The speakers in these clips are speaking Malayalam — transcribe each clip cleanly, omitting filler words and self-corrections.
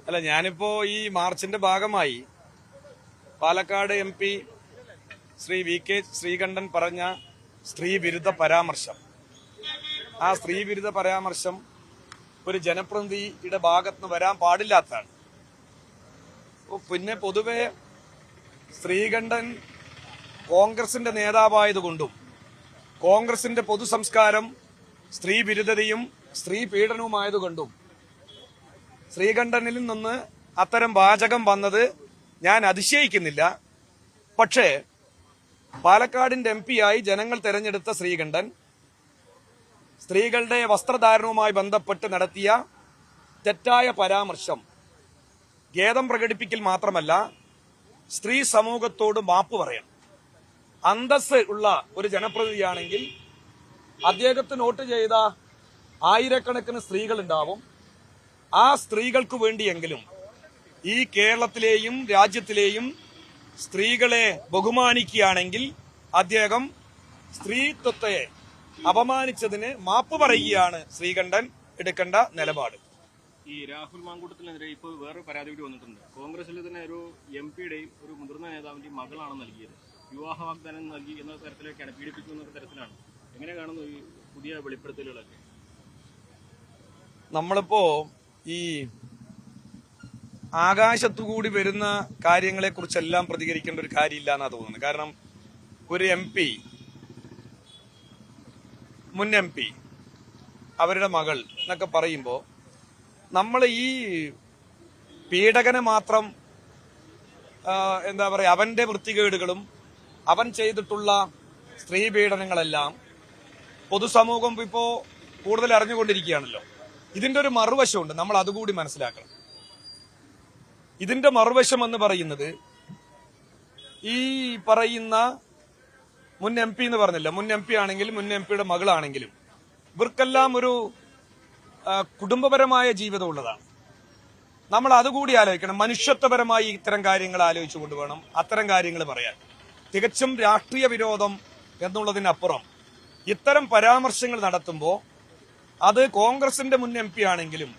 അല്ല, ഞാനിപ്പോ ഈ മാർച്ചിന്റെ ഭാഗമായി പാലക്കാട് MP ശ്രീ VK ശ്രീകണ്ഠൻ പറഞ്ഞ സ്ത്രീ വിരുദ്ധ പരാമർശം, ആ സ്ത്രീ വിരുദ്ധ പരാമർശം ഒരു ജനപ്രതിനിധിയുടെ ഭാഗത്തുനിന്ന് വരാൻ പാടില്ലാത്തതാണ്. പിന്നെ പൊതുവെ ശ്രീകണ്ഠൻ കോൺഗ്രസിന്റെ നേതാവായതുകൊണ്ടും കോൺഗ്രസിന്റെ പൊതുസംസ്കാരം സ്ത്രീ വിരുദ്ധതയും സ്ത്രീ പീഡനവുമായതുകൊണ്ടും ശ്രീകണ്ഠനിൽ നിന്ന് അത്തരം വാചകം വന്നത് ഞാൻ അതിശയിക്കുന്നില്ല. പക്ഷേ പാലക്കാടിന്റെ MP ആയി ജനങ്ങൾ തെരഞ്ഞെടുത്ത ശ്രീകണ്ഠൻ സ്ത്രീകളുടെ വസ്ത്രധാരണവുമായി ബന്ധപ്പെട്ട് നടത്തിയ തെറ്റായ പരാമർശം ഖേദം പ്രകടിപ്പിക്കൽ മാത്രമല്ല, സ്ത്രീ സമൂഹത്തോട് മാപ്പ് പറയണം. അന്തസ് ഉള്ള ഒരു ജനപ്രതിനിധിയാണെങ്കിൽ അദ്ദേഹത്തിന് വോട്ട് ചെയ്ത ആയിരക്കണക്കിന് സ്ത്രീകളുണ്ടാവും. ആ സ്ത്രീകൾക്ക് വേണ്ടിയെങ്കിലും ഈ കേരളത്തിലെയും രാജ്യത്തിലെയും സ്ത്രീകളെ ബഹുമാനിക്കുകയാണെങ്കിൽ അദ്ദേഹം സ്ത്രീത്വത്തെ അപമാനിച്ചതിന് മാപ്പ് പറയുകയാണ് ശ്രീകണ്ഠൻ എടുക്കേണ്ട നിലപാട്. ഈ രാഹുൽ മാങ്കൂട്ടത്തിനെതിരെ ഇപ്പോൾ വേറെ പരാതി കൂടി വന്നിട്ടുണ്ട്. കോൺഗ്രസിൽ തന്നെ ഒരു MP-യുടെയും ഒരു മുതിർന്ന നേതാവിന്റെയും മകളാണ് നൽകിയത്. വിവാഹ വാഗ്ദാനം നൽകി എന്ന തരത്തിലേക്കാണ്, പീഡിപ്പിക്കുന്ന തരത്തിലാണ്. എങ്ങനെ കാണുന്നു ഈ പുതിയ വെളിപ്പെടുത്തലുകളൊക്കെ? നമ്മളിപ്പോ ഈ ആകാശത്തുകൂടി വരുന്ന കാര്യങ്ങളെ കുറിച്ചെല്ലാം പ്രതികരിക്കേണ്ട ഒരു കാര്യമില്ല എന്നാ തോന്നുന്നത്. കാരണം ഒരു MP, മുൻ MP, അവരുടെ മകൾ എന്നൊക്കെ പറയുമ്പോൾ നമ്മൾ ഈ പീഡകനെ മാത്രം എന്താ പറയുക, അവന്റെ വൃത്തികേടുകളും അവൻ ചെയ്തിട്ടുള്ള സ്ത്രീ പീഡനങ്ങളെല്ലാം പൊതുസമൂഹം ഇപ്പോ കൂടുതൽ അറിഞ്ഞുകൊണ്ടിരിക്കുകയാണല്ലോ. ഇതിന്റെ ഒരു മറുവശമുണ്ട്, നമ്മൾ അതുകൂടി മനസ്സിലാക്കണം. ഇതിന്റെ മറുവശം എന്ന് പറയുന്നത് ഈ പറയുന്ന മുൻ MP എന്ന് പറഞ്ഞില്ല, മുൻ MP ആണെങ്കിലും മുൻ MP-യുടെ മകളാണെങ്കിലും ഇവർക്കെല്ലാം ഒരു കുടുംബപരമായ ജീവിതമുള്ളതാണ്. നമ്മൾ അതുകൂടി ആലോചിക്കണം. മനുഷ്യത്വപരമായി ഇത്തരം കാര്യങ്ങൾ ആലോചിച്ചു കൊണ്ടുവേണം അത്തരം കാര്യങ്ങൾ പറയാൻ. തികച്ചും രാഷ്ട്രീയ വിരോധം എന്നുള്ളതിനപ്പുറം ഇത്തരം പരാമർശങ്ങൾ നടത്തുമ്പോൾ അത് കോൺഗ്രസിന്റെ മുൻ MP ആണെങ്കിലും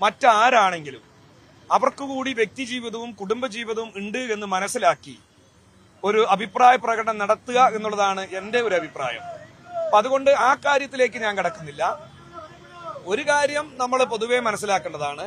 മറ്റാരാണെങ്കിലും അവർക്ക് കൂടി വ്യക്തിജീവിതവും കുടുംബജീവിതവും ഉണ്ട് എന്ന് മനസ്സിലാക്കി ഒരു അഭിപ്രായ പ്രകടനം നടത്തുക എന്നുള്ളതാണ് എന്റെ ഒരു അഭിപ്രായം. അപ്പൊ അതുകൊണ്ട് ആ കാര്യത്തിലേക്ക് ഞാൻ കടക്കുന്നില്ല. ഒരു കാര്യം നമ്മൾ പൊതുവെ മനസ്സിലാക്കേണ്ടതാണ്,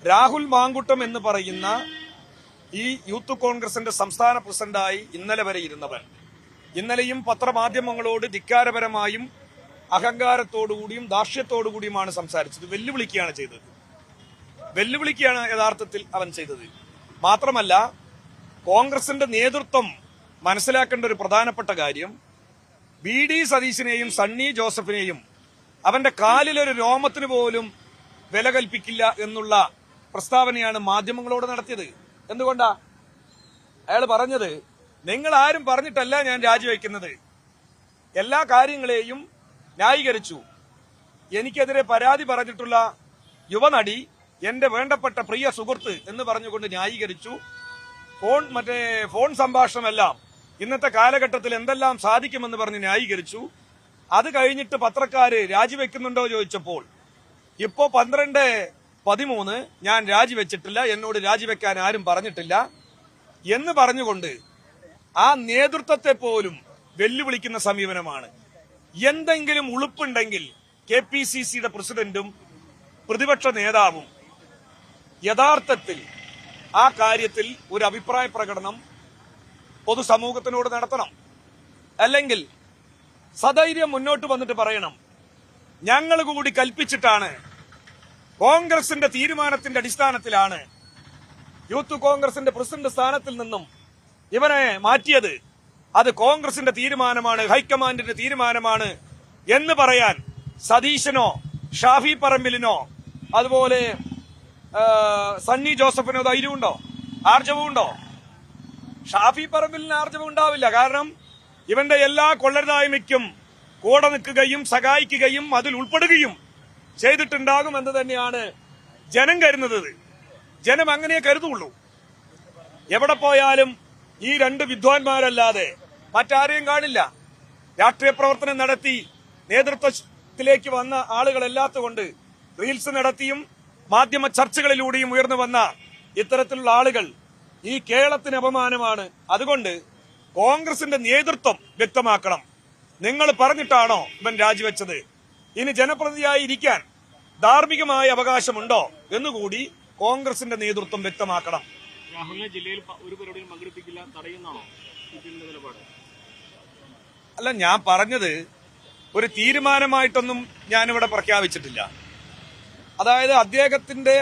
രാഹുൽ മാങ്കൂട്ടം എന്ന് പറയുന്ന ഈ യൂത്ത് കോൺഗ്രസിന്റെ സംസ്ഥാന പ്രസിഡന്റായി ഇന്നലെ വരെ ഇരുന്നവൻ ഇന്നലെയും പത്രമാധ്യമങ്ങളോട് ധിക്കാരപരമായും അഹങ്കാരത്തോടുകൂടിയും ദാർഷ്ട്യത്തോടുകൂടിയുമാണ് സംസാരിച്ചത്. വെല്ലുവിളിക്കുകയാണ് ചെയ്തത്. വെല്ലുവിളിക്കുകയാണ് യഥാർത്ഥത്തിൽ അവൻ ചെയ്തത്. മാത്രമല്ല, കോൺഗ്രസിന്റെ നേതൃത്വം മനസ്സിലാക്കേണ്ട ഒരു പ്രധാനപ്പെട്ട കാര്യം, VD സതീശനെയും സണ്ണി ജോസഫിനെയും അവന്റെ കാലിലൊരു രോമത്തിന് പോലും വില കൽപ്പിക്കില്ല എന്നുള്ള പ്രസ്താവനയാണ് മാധ്യമങ്ങളോട് നടത്തിയത്. എന്തുകൊണ്ടാ അയാൾ പറഞ്ഞത്? നിങ്ങൾ ആരും പറഞ്ഞിട്ടല്ല ഞാൻ രാജിവെക്കുന്നത്, എല്ലാ കാര്യങ്ങളെയും ന്യായീകരിച്ചു. എനിക്കെതിരെ പരാതി പറഞ്ഞിട്ടുള്ള യുവനടി എന്റെ വേണ്ടപ്പെട്ട പ്രിയ സുഹൃത്ത് എന്ന് പറഞ്ഞുകൊണ്ട് ന്യായീകരിച്ചു. ഫോൺ സംഭാഷണമെല്ലാം ഇന്നത്തെ കാലഘട്ടത്തിൽ എന്തെല്ലാം സാധിക്കുമെന്ന് പറഞ്ഞ് ന്യായീകരിച്ചു. അത് കഴിഞ്ഞിട്ട് പത്രക്കാര് രാജിവെക്കുന്നുണ്ടോ ചോദിച്ചപ്പോൾ ഇപ്പോ 12:13 ഞാൻ രാജിവെച്ചിട്ടില്ല, എന്നോട് രാജിവെക്കാൻ ആരും പറഞ്ഞിട്ടില്ല എന്ന് പറഞ്ഞുകൊണ്ട് ആ നേതൃത്വത്തെ പോലും വെല്ലുവിളിക്കുന്ന സമീപനമാണ്. എന്തെങ്കിലും ഉളുപ്പുണ്ടെങ്കിൽ KPCCയുടെ പ്രസിഡന്റും പ്രതിപക്ഷ നേതാവും യഥാർത്ഥത്തിൽ ആ കാര്യത്തിൽ ഒരു അഭിപ്രായ പ്രകടനം പൊതുസമൂഹത്തിനോട് നടത്തണം. അല്ലെങ്കിൽ സധൈര്യം മുന്നോട്ട് വന്നിട്ട് പറയണം, ഞങ്ങൾ കൂടി കൽപ്പിച്ചിട്ടാണ്, കോൺഗ്രസിന്റെ തീരുമാനത്തിന്റെ അടിസ്ഥാനത്തിലാണ് യൂത്ത് കോൺഗ്രസിന്റെ പ്രസിഡന്റ് സ്ഥാനത്തിൽ നിന്നും ഇവനെ മാറ്റിയത്. അത് കോൺഗ്രസിന്റെ തീരുമാനമാണ്, ഹൈക്കമാൻഡിന്റെ തീരുമാനമാണ് എന്ന് പറയാൻ സതീശനോ ഷാഫി പറമ്പിലിനോ അതുപോലെ സണ്ണി ജോസഫിനോ ധൈര്യമുണ്ടോ, ആർജവമുണ്ടോ? ഷാഫി പറമ്പിലിന് ആർജവം ഉണ്ടാവില്ല. കാരണം ഇവന്റെ എല്ലാ കൊള്ളരുതായ്മയ്ക്കും കൂടെ നിൽക്കുകയും സഹായിക്കുകയും അതിൽ ഉൾപ്പെടുകയും ചെയ്തിട്ടുണ്ടാകുമെന്ന് തന്നെയാണ് ജനം കരുതുന്നത്. ജനം അങ്ങനെ കരുതുള്ളൂ. എവിടെ പോയാലും ഈ രണ്ട് വിദ്വാൻമാരല്ലാതെ മറ്റാരെയും കാണില്ല. രാഷ്ട്രീയ പ്രവർത്തനം നടത്തി നേതൃത്വത്തിലേക്ക് വന്ന ആളുകളല്ലാത്തതുകൊണ്ട് റീൽസ് നടത്തിയും മാധ്യമ ചർച്ചകളിലൂടെയും ഉയർന്നു വന്ന ഇത്തരത്തിലുള്ള ആളുകൾ ഈ കേരളത്തിന് അപമാനമാണ്. അതുകൊണ്ട് കോൺഗ്രസിന്റെ നേതൃത്വം വ്യക്തമാക്കണം. നിങ്ങൾ പറഞ്ഞിട്ടാണോ ഇവൻ രാജിവെച്ചത്? ഇനി ജനപ്രതിനിധിയായി ഇരിക്കാൻ ധാർമ്മികമായ അവകാശമുണ്ടോ എന്നുകൂടി കോൺഗ്രസിന്റെ നേതൃത്വം വ്യക്തമാക്കണം. രാഹുലിനെ ജില്ലയിൽ ഒരു പരിപാടിയും പങ്കെടുപ്പിക്കില്ല, തടയുന്നാണോ നിലപാട്? അല്ല, ഞാൻ പറഞ്ഞത് ഒരു തീരുമാനമായിട്ടൊന്നും ഞാനിവിടെ പ്രഖ്യാപിച്ചിട്ടില്ല. അതായത് അദ്ദേഹത്തിന്റെ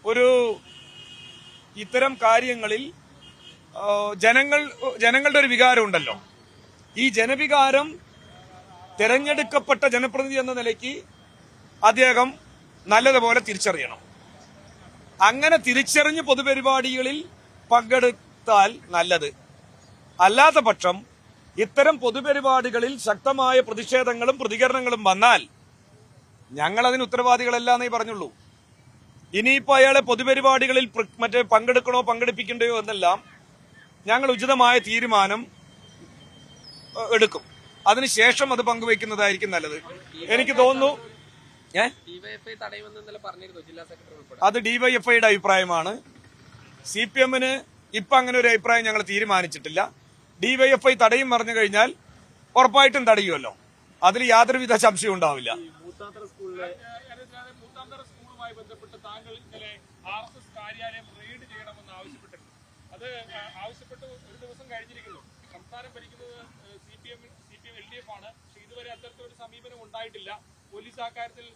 ഒരു ഇത്തരം കാര്യങ്ങളിൽ ജനങ്ങളുടെ ഒരു വികാരം ഉണ്ടല്ലോ. ഈ ജനവികാരം തെരഞ്ഞെടുക്കപ്പെട്ട ജനപ്രതിനിധി എന്ന നിലയ്ക്ക് അദ്ദേഹം നല്ലതുപോലെ തിരിച്ചറിയണം. അങ്ങനെ തിരിച്ചറിഞ്ഞ് പൊതുപരിപാടികളിൽ പങ്കെടുത്താൽ നല്ലത്. അല്ലാത്ത പക്ഷം ഇത്തരം പൊതുപരിപാടികളിൽ ശക്തമായ പ്രതിഷേധങ്ങളും പ്രതികരണങ്ങളും വന്നാൽ ഞങ്ങൾ അതിന് ഉത്തരവാദികളല്ല എന്നേ പറഞ്ഞുള്ളൂ. ഇനിയിപ്പോ അയാളെ പൊതുപരിപാടികളിൽ പങ്കെടുക്കണോ പങ്കെടുപ്പിക്കണ്ടയോ എന്നെല്ലാം ഞങ്ങൾ ഉചിതമായ തീരുമാനം എടുക്കും. അതിനുശേഷം അത് പങ്കുവെക്കുന്നതായിരിക്കും നല്ലത്. എനിക്ക് തോന്നുന്നു അത് ഡിവൈഎഫ്ഐയുടെ അഭിപ്രായമാണ്. CPM-ന് ഇപ്പൊ അങ്ങനെ ഒരു അഭിപ്രായം ഞങ്ങൾ തീരുമാനിച്ചിട്ടില്ല. ഡിവൈഎഫ്ഐ തടയും പറഞ്ഞു കഴിഞ്ഞാൽ ഉറപ്പായിട്ടും തടയുമല്ലോ, അതിൽ യാതൊരുവിധ സംശയവും ഉണ്ടാവില്ല. സ്കൂളുമായി ബന്ധപ്പെട്ട് താങ്കൾ ഇന്നലെ RSS കാര്യാലയം റെയ്ഡ് ചെയ്യണമെന്ന് ആവശ്യപ്പെട്ടിരുന്നു. അത് ആവശ്യപ്പെട്ട് ഒരു ദിവസം കഴിഞ്ഞിരിക്കുന്നു. സംസ്ഥാനം ഭരിക്കുന്നത് CPM LDF ആണ്. പക്ഷെ ഇതുവരെ അത്തരത്തിലൊരു സമീപനം ഉണ്ടായിട്ടില്ല. പോലീസ് ആ കാര്യത്തിൽ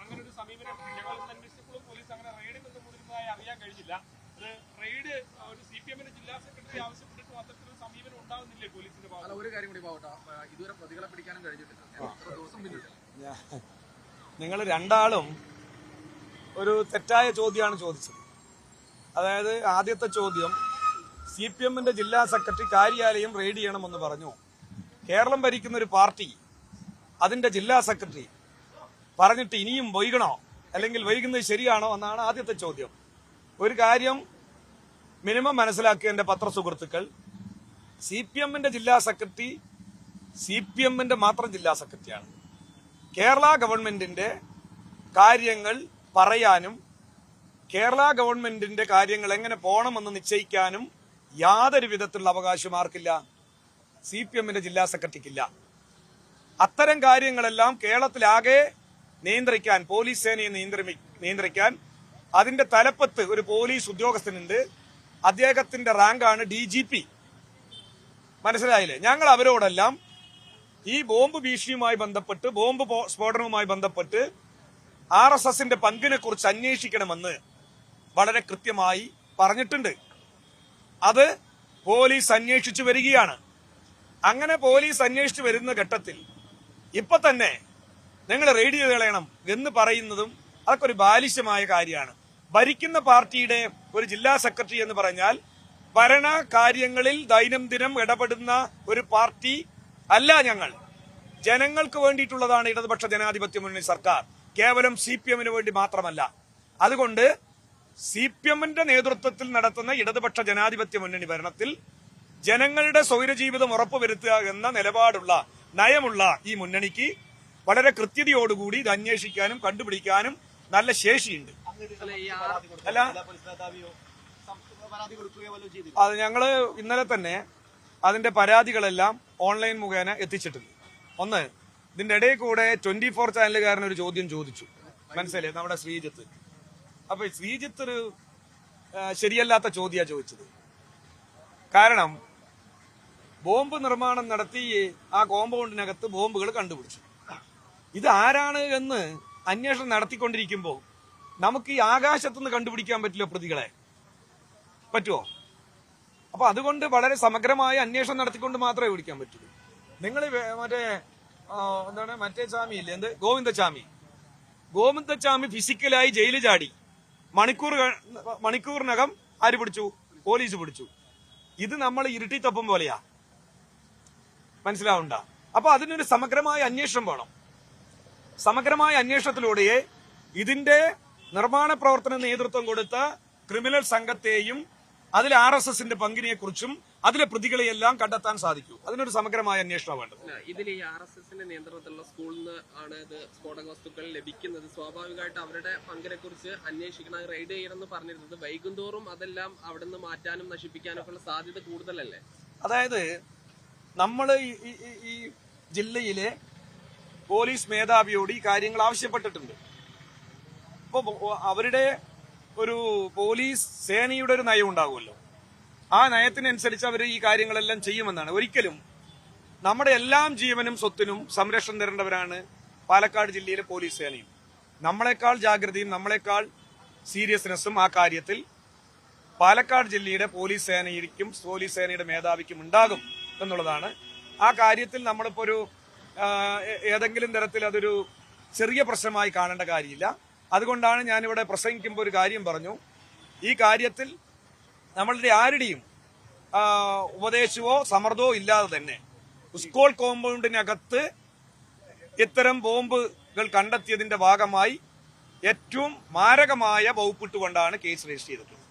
അങ്ങനെ ഒരു സമീപനം ഞങ്ങൾ അന്വേഷിച്ചപ്പോഴും പോലീസ് അങ്ങനെ റെയ്ഡിൽ മുതിരുന്നതായി അറിയാൻ കഴിഞ്ഞില്ല. അത് റെയ്ഡ് ഒരു CPM-ന്റെ ജില്ലാ സെക്രട്ടറി ആവശ്യപ്പെട്ടിട്ടും അത്തരത്തിലൊരു സമീപനം ഉണ്ടാകുന്നില്ലേ പോലീസിന്റെ ഭാഗത്ത്? ഒരു കാര്യം കൂടി പോകട്ടെ, ഇതുവരെ പ്രതികളെ പിടിക്കാനും കഴിഞ്ഞിട്ടില്ല. ദിവസം പിന്നിട്ടില്ല. നിങ്ങൾ രണ്ടാളും ഒരു തെറ്റായ ചോദ്യമാണ് ചോദിച്ചത്. അതായത് ആദ്യത്തെ ചോദ്യം CPM-ന്റെ ജില്ലാ സെക്രട്ടറി കാര്യാലയം റെയ്ഡ് ചെയ്യണമെന്ന് പറഞ്ഞു. കേരളം ഭരിക്കുന്ന ഒരു പാർട്ടി അതിന്റെ ജില്ലാ സെക്രട്ടറി പറഞ്ഞിട്ട് ഇനിയും വൈകണോ, അല്ലെങ്കിൽ വൈകുന്നത് ശരിയാണോ എന്നാണ് ആദ്യത്തെ ചോദ്യം. ഒരു കാര്യം മിനിമം മനസ്സിലാക്കിയ എന്റെ പത്രസുഹൃത്തുക്കൾ, CPM-ന്റെ ജില്ലാ സെക്രട്ടറി CPM-ന്റെ മാത്രം ജില്ലാ സെക്രട്ടറിയാണ്. കേരള ഗവൺമെന്റിന്റെ കാര്യങ്ങൾ പറയാനും കേരള ഗവൺമെന്റിന്റെ കാര്യങ്ങൾ എങ്ങനെ പോകണമെന്ന് നിശ്ചയിക്കാനും യാതൊരു വിധത്തിലുള്ള അവകാശം ആർക്കില്ല? CPM-ന്റെ ജില്ലാ സെക്രട്ടറിക്കില്ല. അത്തരം കാര്യങ്ങളെല്ലാം കേരളത്തിലാകെ നിയന്ത്രിക്കാൻ, പോലീസ് സേനയെ നിയന്ത്രിക്കാൻ അതിന്റെ തലപ്പത്ത് ഒരു പോലീസ് ഉദ്യോഗസ്ഥനുണ്ട്. അദ്ദേഹത്തിന്റെ റാങ്കാണ് DGP. മനസ്സിലായില്ലേ? ഞങ്ങൾ അവരോടെല്ലാം ഈ ബോംബ് ഭീഷണിയുമായി ബന്ധപ്പെട്ട്, ബോംബ് സ്ഫോടനവുമായി ബന്ധപ്പെട്ട് RSSന്റെ പങ്കിനെ കുറിച്ച് അന്വേഷിക്കണമെന്ന് വളരെ കൃത്യമായി പറഞ്ഞിട്ടുണ്ട്. അത് പോലീസ് അന്വേഷിച്ചു വരികയാണ്. അങ്ങനെ പോലീസ് അന്വേഷിച്ചു വരുന്ന ഘട്ടത്തിൽ ഇപ്പൊ തന്നെ നിങ്ങൾ റെയ്ഡ് ചെയ്ത് കളയണം എന്ന് പറയുന്നതും അതൊക്കെ ഒരു ബാലിശമായ കാര്യമാണ്. ഭരിക്കുന്ന പാർട്ടിയുടെ ഒരു ജില്ലാ സെക്രട്ടറി എന്ന് പറഞ്ഞാൽ ഭരണ കാര്യങ്ങളിൽ ദൈനംദിനം ഇടപെടുന്ന ഒരു പാർട്ടി അല്ല ഞങ്ങൾ. ജനങ്ങൾക്ക് വേണ്ടിയിട്ടുള്ളതാണ് ഇടതുപക്ഷ ജനാധിപത്യ മുന്നണി സർക്കാർ, കേവലം CPM-ന് വേണ്ടി മാത്രമല്ല. അതുകൊണ്ട് CPM-ന്റെ നേതൃത്വത്തിൽ നടത്തുന്ന ഇടതുപക്ഷ ജനാധിപത്യ മുന്നണി ഭരണത്തിൽ ജനങ്ങളുടെ സ്വൈരജീവിതം ഉറപ്പുവരുത്തുക എന്ന നിലപാടുള്ള, നയമുള്ള ഈ മുന്നണിക്ക് വളരെ കൃത്യതയോടുകൂടി ഇത് അന്വേഷിക്കാനും കണ്ടുപിടിക്കാനും നല്ല ശേഷിയുണ്ട്. അല്ല, അത് ഞങ്ങള് ഇന്നലെ തന്നെ അതിന്റെ പരാതികളെല്ലാം ഓൺലൈൻ മുഖേന എത്തിച്ചിട്ടുണ്ട്. ഒന്ന്, ഇതിന്റെ ഇടയിൽ കൂടെ 24 ചാനലുകാരൻ ഒരു ചോദ്യം ചോദിച്ചു, മനസ്സിലായി, നമ്മുടെ ശ്രീജിത്ത്. അപ്പൊ ശ്രീജിത്ത് ഒരു ശരിയല്ലാത്ത ചോദ്യമാണ് ചോദിച്ചത്. കാരണം ബോംബ് നിർമ്മാണം നടത്തി ആ കോമ്പൗണ്ടിനകത്ത് ബോംബുകൾ കണ്ടുപിടിച്ചു. ഇത് ആരാണ് എന്ന് അന്വേഷണം നടത്തിക്കൊണ്ടിരിക്കുമ്പോൾ നമുക്ക് ഈ ആകാശത്തുനിന്ന് കണ്ടുപിടിക്കാൻ പറ്റില്ല പ്രതികളെ, പറ്റുമോ? അപ്പൊ അതുകൊണ്ട് വളരെ സമഗ്രമായ അന്വേഷണം നടത്തിക്കൊണ്ട് മാത്രമേ പിടിക്കാൻ പറ്റുള്ളൂ. നിങ്ങൾ എന്താണ് മറ്റേ സ്വാമി ഇല്ലേ, എന്ത് ഗോവിന്ദസ്വാമി ഫിസിക്കലായി ജയിലിൽ ചാടി, മണിക്കൂറിനകം ആര് പിടിച്ചു? പോലീസ് പിടിച്ചു. ഇത് നമ്മൾ ഇരുട്ടിത്തൊപ്പം പോലെയാ, മനസ്സിലാവണ്ട. അപ്പൊ അതിനൊരു സമഗ്രമായ അന്വേഷണം വേണം. സമഗ്രമായ അന്വേഷണത്തിലൂടെ ഇതിന്റെ നിർമ്മാണ പ്രവർത്തന നേതൃത്വം കൊടുത്ത ക്രിമിനൽ സംഘത്തെയും അതിൽ RSSന്റെ പങ്കിനെ കുറിച്ചും അതിലെ പ്രതികളെയെല്ലാം കണ്ടെത്താൻ സാധിക്കൂ. അതിനൊരു സമഗ്രമായ അന്വേഷണം വേണ്ടത്. ഇതിൽ ഈ RSSന്റെ നിയന്ത്രണത്തിലുള്ള സ്കൂളിൽ നിന്ന് ആണ് ഇത് സ്ഫോടക വസ്തുക്കൾ ലഭിക്കുന്നത്. സ്വാഭാവികമായിട്ട് അവരുടെ പങ്കിനെ കുറിച്ച് അന്വേഷിക്കണം, റെയ്ഡ് ചെയ്യണമെന്ന് പറഞ്ഞിരുന്നത്. വൈകുന്തോറും അതെല്ലാം അവിടെ നിന്ന് മാറ്റാനും നശിപ്പിക്കാനും ഒക്കെ ഉള്ള സാധ്യത കൂടുതലല്ലേ? അതായത് നമ്മൾ ഈ ജില്ലയിലെ പോലീസ് മേധാവിയോട് ഈ കാര്യങ്ങൾ ആവശ്യപ്പെട്ടിട്ടുണ്ട്. അപ്പോൾ അവരുടെ ഒരു പോലീസ് സേനയുടെ ഒരു നയം ഉണ്ടാകുമല്ലോ, ആ നയത്തിനനുസരിച്ച് അവർ ഈ കാര്യങ്ങളെല്ലാം ചെയ്യുമെന്നാണ്. ഒരിക്കലും നമ്മുടെ എല്ലാം ജീവനും സ്വത്തിനും സംരക്ഷണം തരേണ്ടവരാണ് പാലക്കാട് ജില്ലയിലെ പോലീസ് സേനയും. നമ്മളെക്കാൾ ജാഗ്രതയും നമ്മളെക്കാൾ സീരിയസ്നെസ്സും ആ കാര്യത്തിൽ പാലക്കാട് ജില്ലയുടെ പോലീസ് സേനയുടെ മേധാവിക്കും ഉണ്ടാകും എന്നുള്ളതാണ്. ആ കാര്യത്തിൽ നമ്മളിപ്പോ ഒരു ഏതെങ്കിലും തരത്തിൽ അതൊരു ചെറിയ പ്രശ്നമായി കാണേണ്ട കാര്യമില്ല. അതുകൊണ്ടാണ് ഞാനിവിടെ പ്രസംഗിക്കുമ്പോൾ ഒരു കാര്യം പറഞ്ഞു. ഈ കാര്യത്തിൽ നമ്മളുടെ ആരുടെയും ഉപദേശമോ സമ്മർദ്ദമോ ഇല്ലാതെ തന്നെ സ്കൂൾ കോമ്പൗണ്ടിനകത്ത് ഇത്തരം ബോംബുകൾ കണ്ടെത്തിയതിന്റെ ഭാഗമായി ഏറ്റവും മാരകമായ വകുപ്പിട്ടുകൊണ്ടാണ് കേസ് രജിസ്റ്റർ ചെയ്തിട്ടുള്ളത്.